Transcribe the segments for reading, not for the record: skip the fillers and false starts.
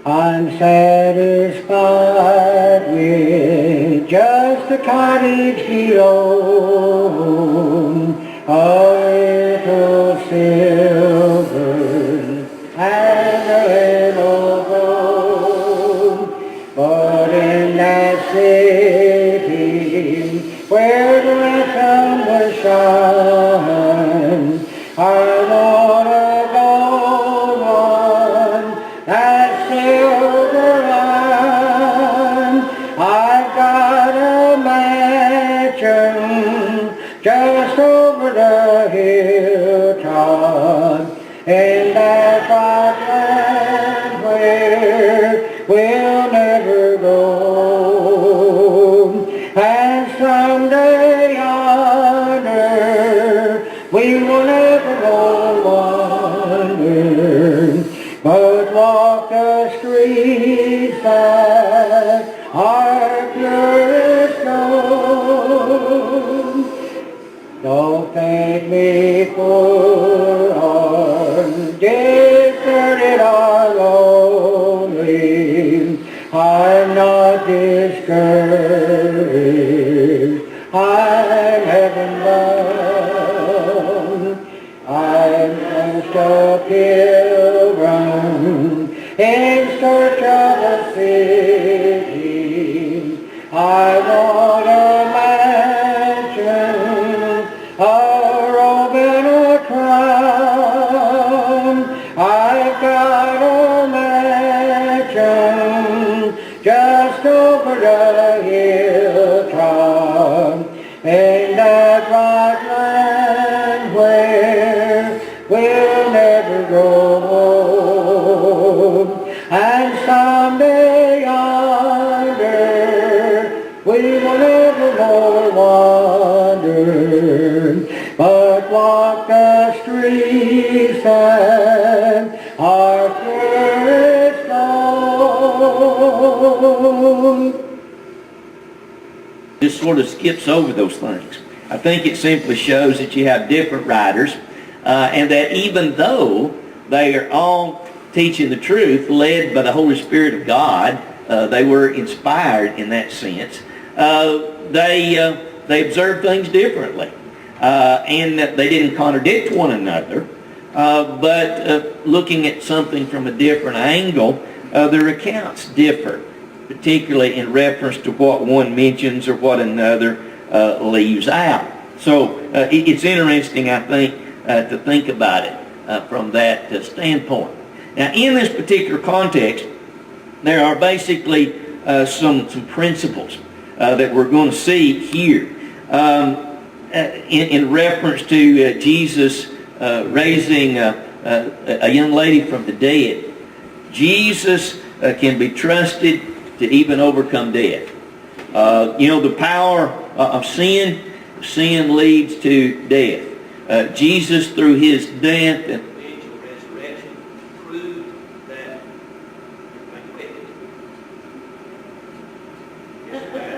I'm satisfied with just a cottage below, a little silver and a little gold. But in that city where the sun will shine, I want a gold one, that silver line. I've got a mansion just over the hilltop, in that far land where we'll never go. And someday yonder we will never go wander, but walk the streets that are pure as gold. Don't think me poor or deserted or lonely. I'm not discouraged. I'm heaven bound. I'm just a pilgrim in search of a city. I want a mansion, a robe and a crown. I've got a mansion just over the hilltop, in that bright land where we'll never grow old. And someday yonder we will never more wander, but walk the streets that are pure as gold. This sort of skips over those things. I think it simply shows that you have different writers, and that even though they are all teaching the truth, led by the Holy Spirit of God, they were inspired in that sense. They observed things differently, and they didn't contradict one another, but looking at something from a different angle, their accounts differ, particularly in reference to what one mentions or what another leaves out. So it's interesting, I think, to think about it from that standpoint. Now, in this particular context, there are basically some principles that we're going to see here in reference to Jesus raising a young lady from the dead. Jesus can be trusted to even overcome death. The power of sin leads to death. Jesus, through his death and eventual resurrection, proved that.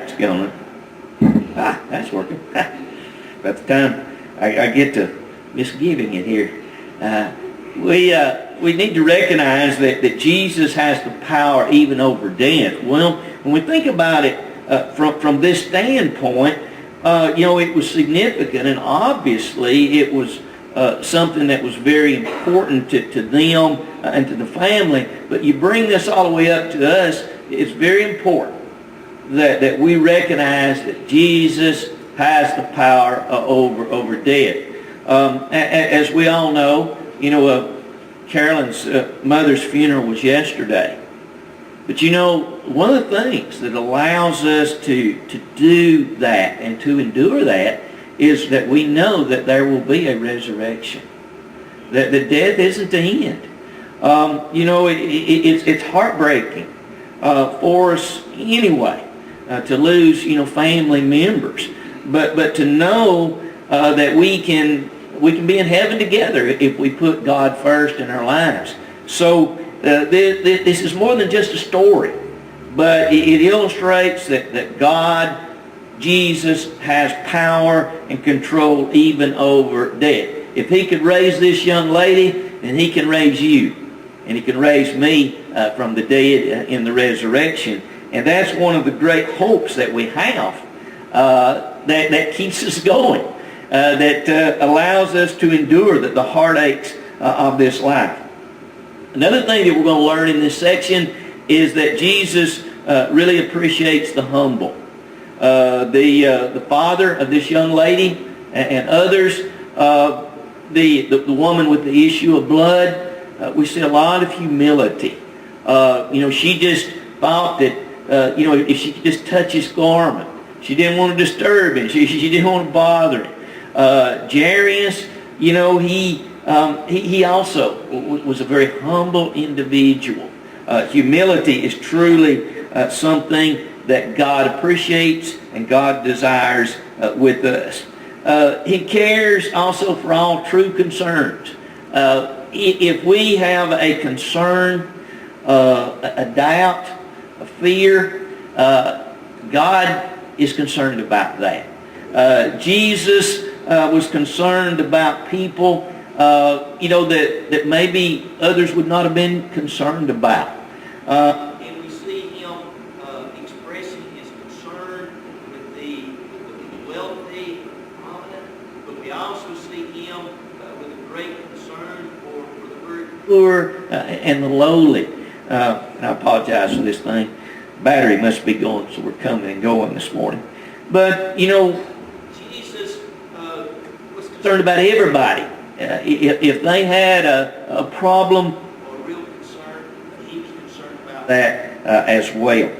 It's going. That's working. About the time I get to misgiving it here. We need to recognize that Jesus has the power even over death. Well, when we think about it from this standpoint, it was significant, and obviously it was something that was very important to them and to the family. But you bring this all the way up to us, it's very important that we recognize that Jesus has the power over death. As we all know, Carolyn's mother's funeral was yesterday. But one of the things that allows us to do that and to endure that is that we know that there will be a resurrection. That death isn't the end. It's heartbreaking for us anyway to lose family members, but to know that we can be in heaven together if we put God first in our lives. So this is more than just a story, but it illustrates that God, Jesus, has power and control even over death. If he could raise this young lady, then he can raise you. and he can raise me from the dead in the resurrection. And that's one of the great hopes that we have that keeps us going, that allows us to endure the heartaches of this life. Another thing that we're going to learn in this section is that Jesus really appreciates the humble. The father of this young lady and others, the woman with the issue of blood, we see a lot of humility. She just thought that if she could just touch his garment, she didn't want to disturb him. She didn't want to bother him. Jairus, he also was a very humble individual. Humility is truly something that God appreciates and God desires with us. He cares also for all true concerns. If we have a concern, a doubt, a fear, God is concerned about that. Jesus was concerned about people that maybe others would not have been concerned about. And we see him expressing his concern with the wealthy, prominent, but we also see him with a great concern for the very poor and the lowly. And I apologize for this thing. Battery must be going, so we're coming and going this morning. But, Jesus was concerned about everybody. If they had a problem or a real concern, he was concerned about that as well.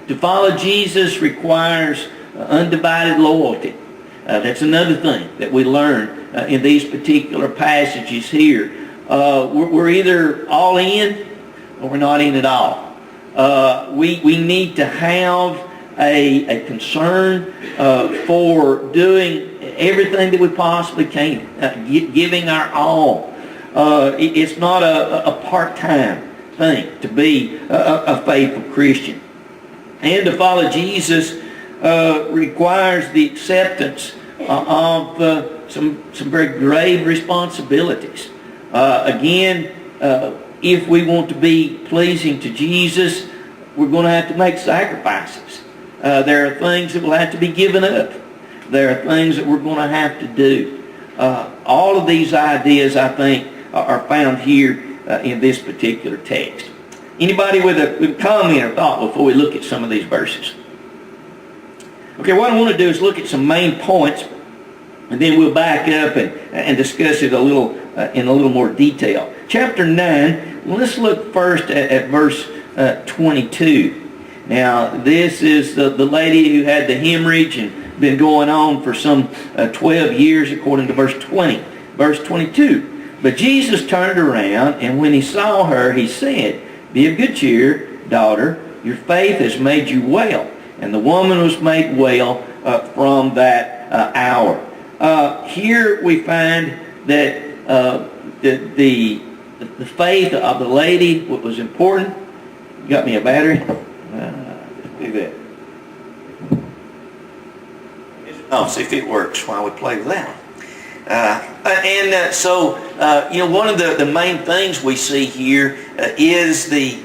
To follow Jesus requires undivided loyalty. That's another thing that we learn in these particular passages here. We're either all in or we're not in at all. We need to have a concern for doing everything that we possibly can, giving our all. It's not a part-time thing to be a faithful Christian. And to follow Jesus requires the acceptance of some very grave responsibilities. Again, if we want to be pleasing to Jesus, we're going to have to make sacrifices. There are things that will have to be given up. There are things that we're going to have to do. All of these ideas, I think, are found here in this particular text. Anybody with a comment or thought before we look at some of these verses? Okay, what I want to do is look at some main points, and then we'll back up and discuss it in a little more detail. Chapter 9, let's look first at verse 22. Now, this is the lady who had the hemorrhage and been going on for some 12 years, according to verse 20. Verse 22, but Jesus turned around, and when he saw her, he said, "Be of good cheer, daughter, your faith has made you well." And the woman was made well from that hour. Here we find that the faith of the lady was important. You got me a battery? Let's do that. Oh, see if it works while we play with that one. So one of the main things we see here is the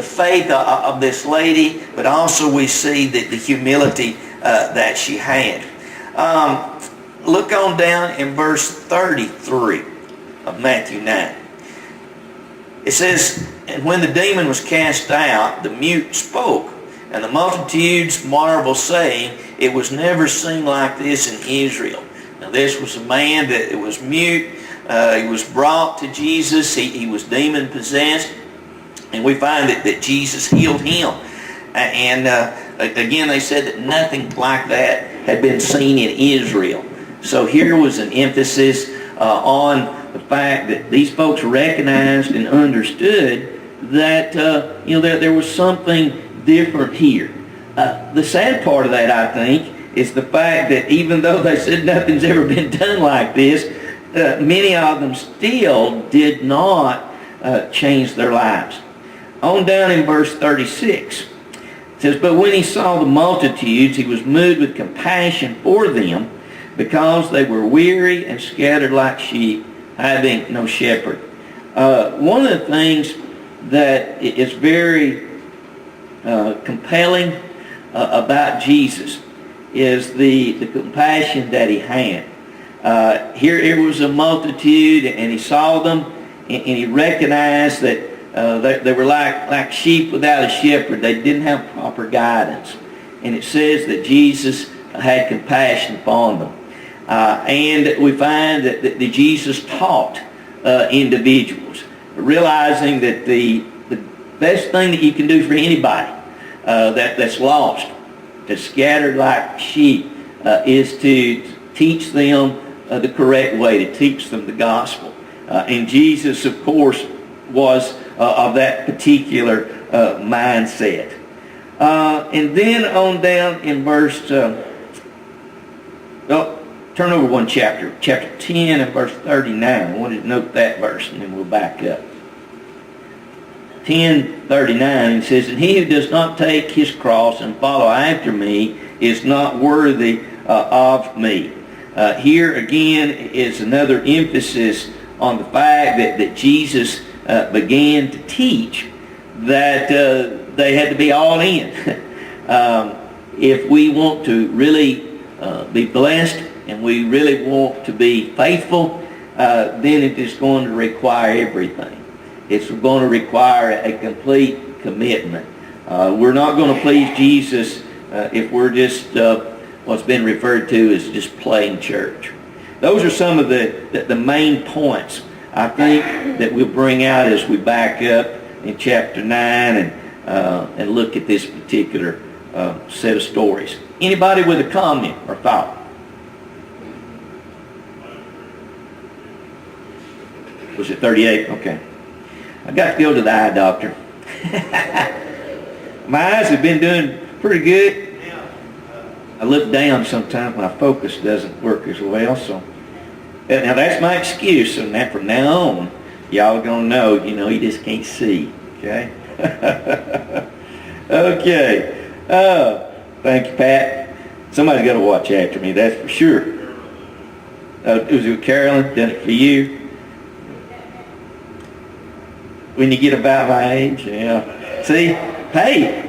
faith of this lady, but also we see the humility that she had. Look on down in verse 33 of Matthew 9. It says, "And when the demon was cast out, the mute spoke, and the multitudes marveled, saying, It was never seen like this in Israel." Now this was a man that was mute. He was brought to Jesus. He was demon possessed. And we find that Jesus healed him. And again, they said that nothing like that had been seen in Israel. So here was an emphasis on the fact that these folks recognized and understood that there was something different here. The sad part of that, I think, is the fact that even though they said nothing's ever been done like this, many of them still did not change their lives. On down in verse 36, it says, "But when he saw the multitudes, he was moved with compassion for them, because they were weary and scattered like sheep having no shepherd. One of the things that is very compelling about Jesus is the compassion that he had. Here was a multitude, and he saw them, and he recognized that they were like sheep without a shepherd. They didn't have proper guidance. And it says that Jesus had compassion upon them. And we find that Jesus taught individuals, realizing that the best thing that you can do for anybody that's lost, that's scattered like sheep, is to teach them the correct way, to teach them the gospel. And Jesus, of course, was of that particular mindset. And then on down in verse, turn over one chapter, chapter 10 and verse 39. I wanted to note that verse, and then we'll back up. 10:39, it says, "And he who does not take his cross and follow after me is not worthy of me." Here again is another emphasis on the fact that Jesus began to teach that they had to be all in. If we want to really be blessed and we really want to be faithful, then it is going to require everything. It's going to require a complete commitment. We're not going to please Jesus if we're just what's been referred to as just plain church. Those are some of the main points I think that we'll bring out as we back up in chapter 9 and look at this particular set of stories. Anybody with a comment or thought? Was it 38? Okay. I got to go to the eye doctor. My eyes have been doing pretty good. I look down sometimes when my focus doesn't work as well. So now that's my excuse. And that from now on, y'all are going to know, you just can't see. Okay? Okay. Thank you, Pat. Somebody's got to watch after me, that's for sure. Was it Carolyn? Done it for you? When you get about my age, yeah. See, hey,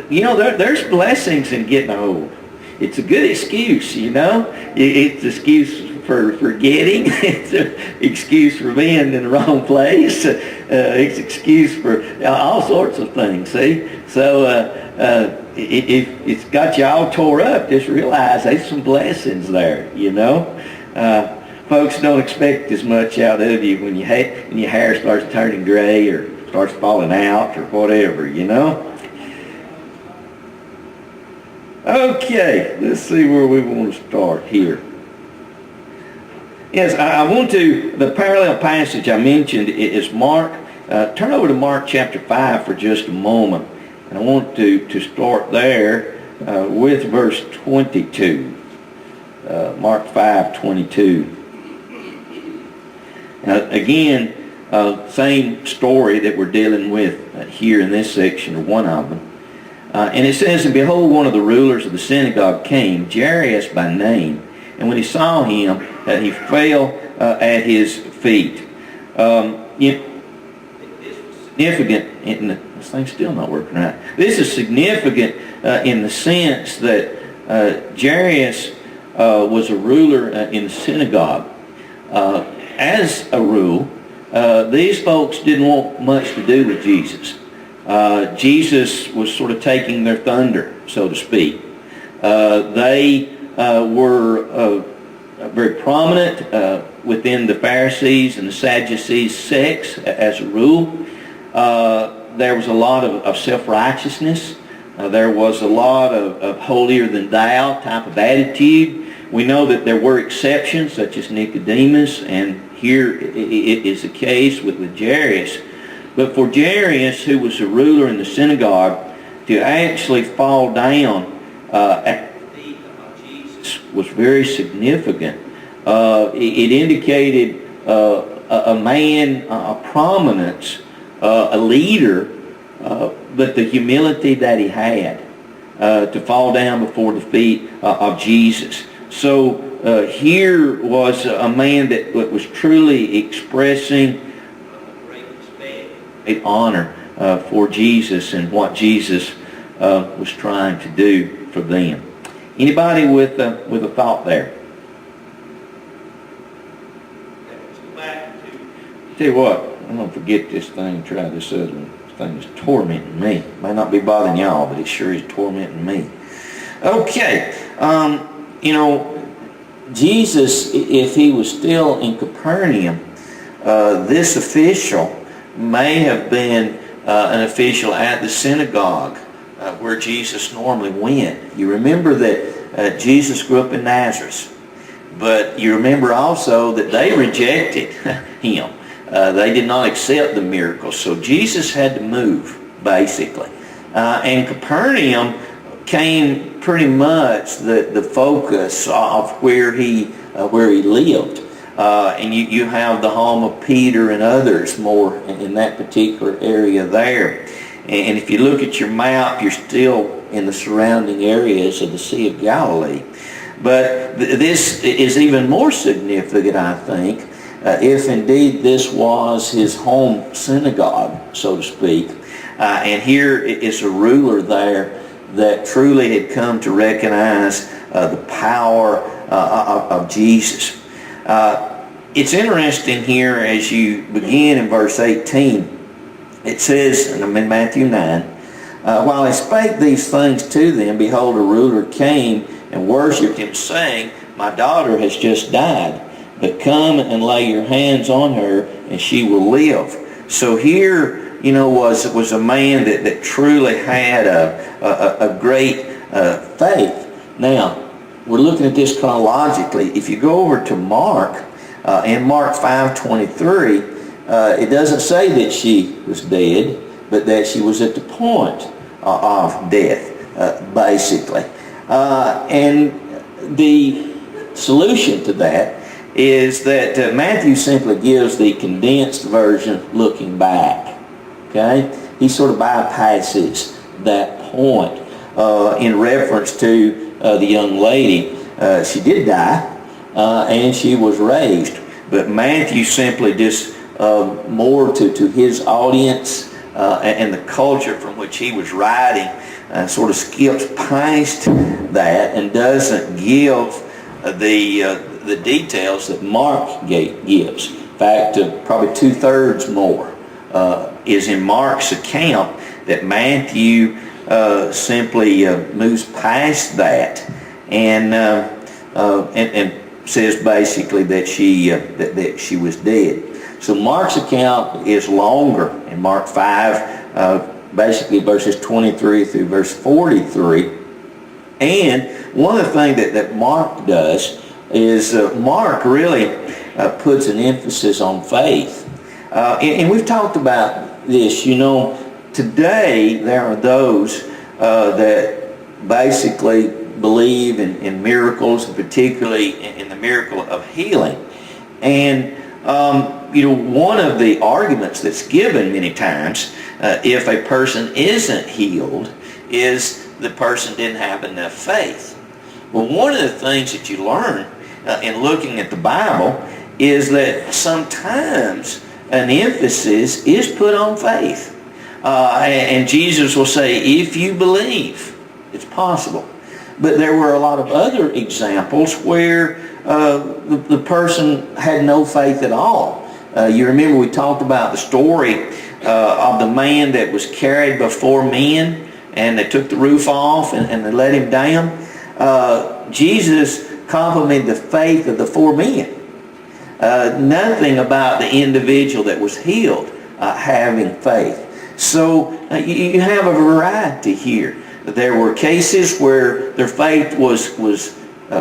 there's blessings in getting old. It's a good excuse, It's an excuse for forgetting. It's an excuse for being in the wrong place. It's an excuse for all sorts of things, see? So if it's got you all tore up, just realize there's some blessings there, Folks don't expect as much out of you when your hair starts turning gray or starts falling out or whatever, Okay, let's see where we want to start here. Yes, I want to, the parallel passage I mentioned is Mark. Turn over to Mark chapter 5 for just a moment. And I want to start there with verse 22. Mark 5:22. Again, same story that we're dealing with here in this section, or one of them. And it says, "And behold, one of the rulers of the synagogue came, Jairus by name, and when he saw him, he fell at his feet." Significant, this thing's still not working right. This is significant in the sense that Jairus was a ruler in the synagogue. As a rule, these folks didn't want much to do with Jesus. Jesus was sort of taking their thunder, so to speak. They were very prominent within the Pharisees and the Sadducees sects as a rule. There was a lot of self-righteousness. There was a lot of holier-than-thou type of attitude. We know that there were exceptions, such as Nicodemus, and here it is the case with Jairus. But for Jairus, who was a ruler in the synagogue, to actually fall down at the feet of Jesus was very significant. It indicated a man of prominence, a leader, but the humility that he had to fall down before the feet of Jesus. So here was a man that was truly expressing great respect, great honor for Jesus and what Jesus was trying to do for them. Anybody with a thought there? Let's go back to. Tell you what, I'm gonna forget this thing and try this other one. This thing is tormenting me. It may not be bothering y'all, but it sure is tormenting me. Okay, Jesus, if he was still in Capernaum, this official may have been an official at the synagogue where Jesus normally went. You remember that Jesus grew up in Nazareth, but you remember also that they rejected him. They did not accept the miracles, so Jesus had to move, basically. And Capernaum came pretty much the focus of where he lived. And you have the home of Peter and others more in that particular area there. And if you look at your map, you're still in the surrounding areas of the Sea of Galilee. But this is even more significant, I think, if indeed this was his home synagogue, so to speak. And here is a ruler there that truly had come to recognize the power of Jesus. It's interesting here as you begin in verse 18. It says, and I'm in Matthew 9, while he spake these things to them, behold, a ruler came and worshipped him, saying, my daughter has just died, but come and lay your hands on her, and she will live. So here, was a man that truly had a great faith. Now, we're looking at this chronologically. If you go over to Mark, in Mark 5:23, it doesn't say that she was dead, but that she was at the point of death, basically. And the solution to that is that Matthew simply gives the condensed version looking back. Okay? He sort of bypasses that point in reference to the young lady. She did die, and she was raised. But Matthew simply just more to his audience and the culture from which he was writing sort of skips past that and doesn't give the details that Mark gives. In fact, probably 2/3 more is in Mark's account, that Matthew simply moves past that and says basically that she was dead. So Mark's account is longer in Mark 5, basically verses 23 through verse 43. And one of the things that Mark does is Mark really puts an emphasis on faith. And we've talked about this. Today there are those that basically believe in miracles, and particularly in the miracle of healing. And one of the arguments that's given many times if a person isn't healed is the person didn't have enough faith. Well, one of the things that you learn in looking at the Bible is that sometimes an emphasis is put on faith. And Jesus will say, if you believe, it's possible. But there were a lot of other examples where the person had no faith at all. You remember we talked about the story of the man that was carried before men, and they took the roof off and they let him down. Jesus complimented the faith of the four men. Nothing about the individual that was healed having faith. So you have a variety here. There were cases where their faith was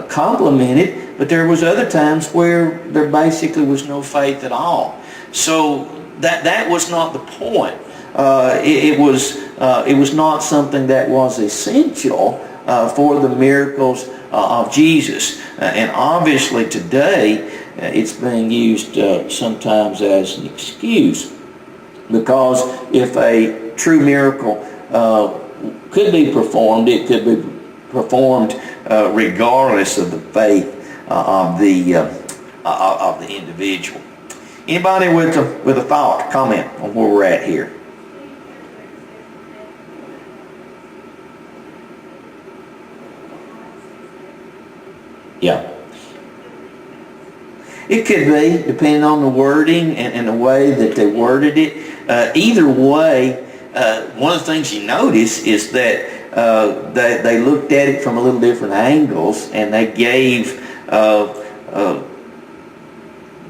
complimented, but there was other times where there basically was no faith at all. So that was not the point. It was not something that was essential for the miracles of Jesus. And obviously today it's being used sometimes as an excuse, because if a true miracle could be performed, it could be performed regardless of the faith of the individual. Anybody with a thought, comment on where we're at here? Yeah. It could be, depending on the wording and the way that they worded it. Either way, one of the things you notice is that they looked at it from a little different angles, and they gave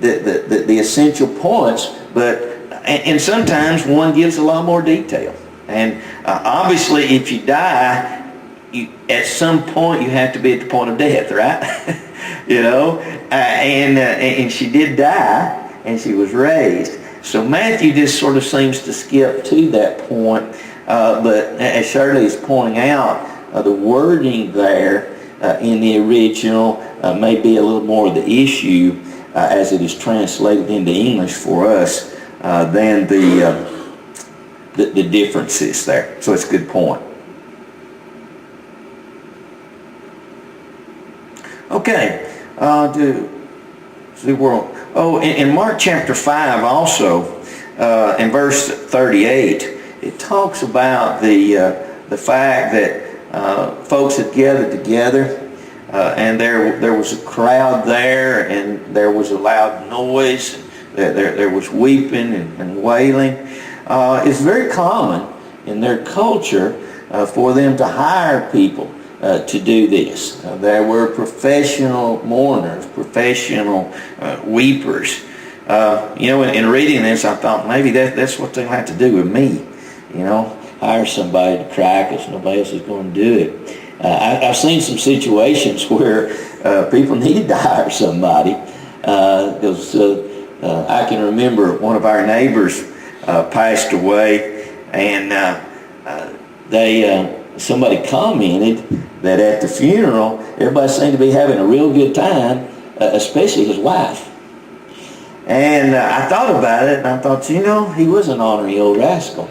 the essential points, and sometimes one gives a lot more detail. And obviously, if you die, at some point you have to be at the point of death, right? And she did die, and she was raised. So Matthew just sort of seems to skip to that point. But as Shirley is pointing out, the wording there in the original may be a little more of the issue as it is translated into English for us than the differences there. So it's a good point. Okay. In Mark chapter 5 also, in verse 38, it talks about the fact that folks had gathered together, and there was a crowd there, and there was a loud noise, there was weeping and wailing. It's very common in their culture for them to hire people to do this. There were professional mourners, professional weepers. In reading this, I thought maybe that's what they'll have to do with me. Hire somebody to cry because nobody else is going to do it. I've seen some situations where people needed to hire somebody. Because I can remember one of our neighbors passed away, and somebody commented that at the funeral, everybody seemed to be having a real good time, especially his wife. And I thought about it, and I thought, he was an ornery old rascal.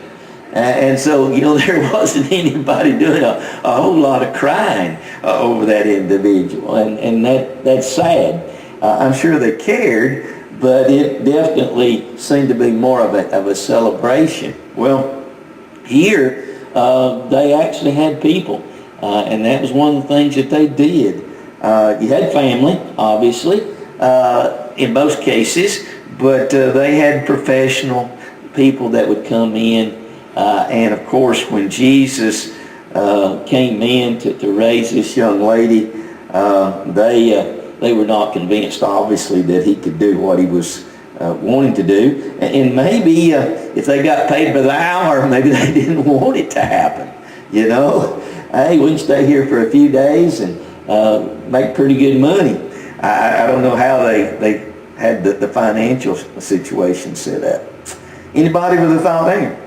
And so, there wasn't anybody doing a whole lot of crying over that individual. And that's sad. I'm sure they cared, but it definitely seemed to be more of a celebration. Well, here, they actually had people. And that was one of the things that they did. You had family, obviously, in most cases, but they had professional people that would come in. And of course, when Jesus came in to raise this young lady, they were not convinced, obviously, that he could do what he was wanting to do. And maybe if they got paid by the hour, maybe they didn't want it to happen. Hey, we can stay here for a few days and make pretty good money. I don't know how they had the financial situation set up. Anybody with a thought there?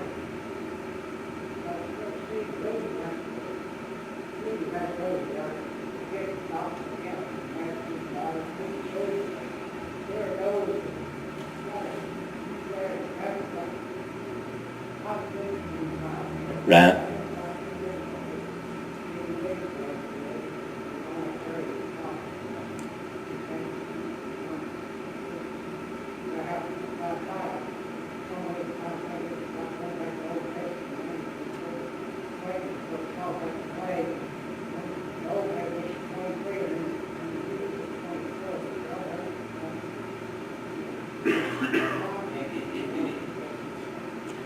Right.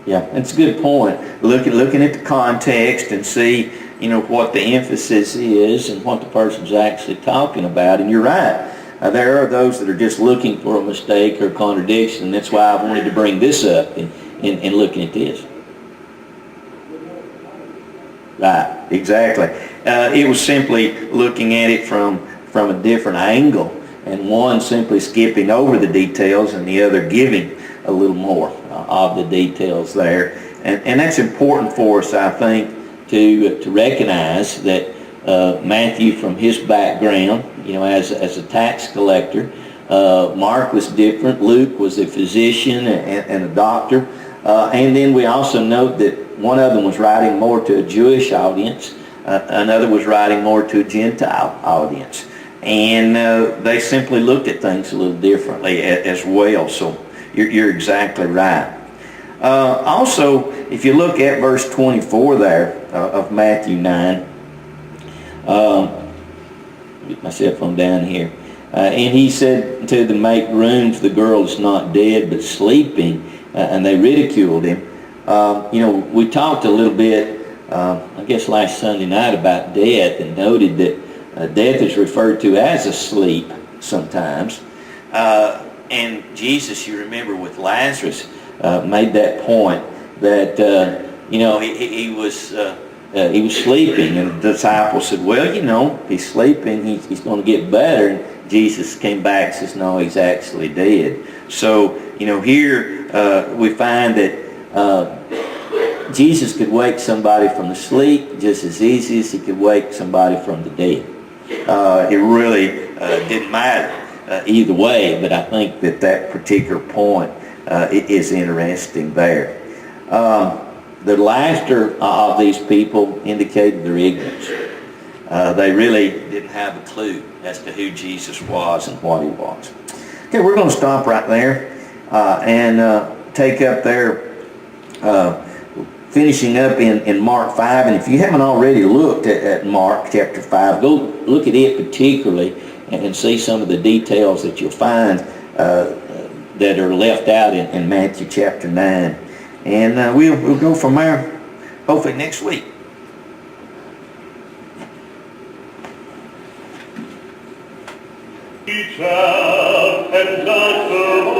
Yeah, that's a good point. Looking at the context and see, what the emphasis is and what the person's actually talking about. And you're right. There are those that are just looking for a mistake or contradiction, and that's why I wanted to bring this up in looking at this. Right, exactly. It was simply looking at it from a different angle, and one simply skipping over the details and the other giving a little more of the details there. And that's important for us, I think, to recognize that Matthew, from his background, as a tax collector, Mark was different. Luke was a physician and a doctor. And then we also note that one of them was writing more to a Jewish audience. Another was writing more to a Gentile audience. And they simply looked at things a little differently as well. So you're exactly right. Also, if you look at verse 24 there of Matthew 9, get myself on down here. And he said to them, make room, for the girl is not dead but sleeping. And they ridiculed him. We talked a little bit, I guess last Sunday night, about death, and noted that death is referred to as a sleep sometimes. And Jesus, you remember with Lazarus, made that point that he was sleeping, and the disciples said, well, he's sleeping, he's going to get better. And Jesus came back and says, no, he's actually dead. So here we find that Jesus could wake somebody from the sleep just as easy as he could wake somebody from the dead. It really didn't matter either way, but I think that particular point is interesting there. The laughter of these people indicated their ignorance. They really didn't have a clue as to who Jesus was and what he was. Okay, we're going to stop right there and take up there, finishing up in Mark 5. And if you haven't already looked at Mark chapter 5, go look at it particularly and see some of the details that you'll find that are left out in Matthew chapter 9. And we'll go from there hopefully next week. Reach out and touch the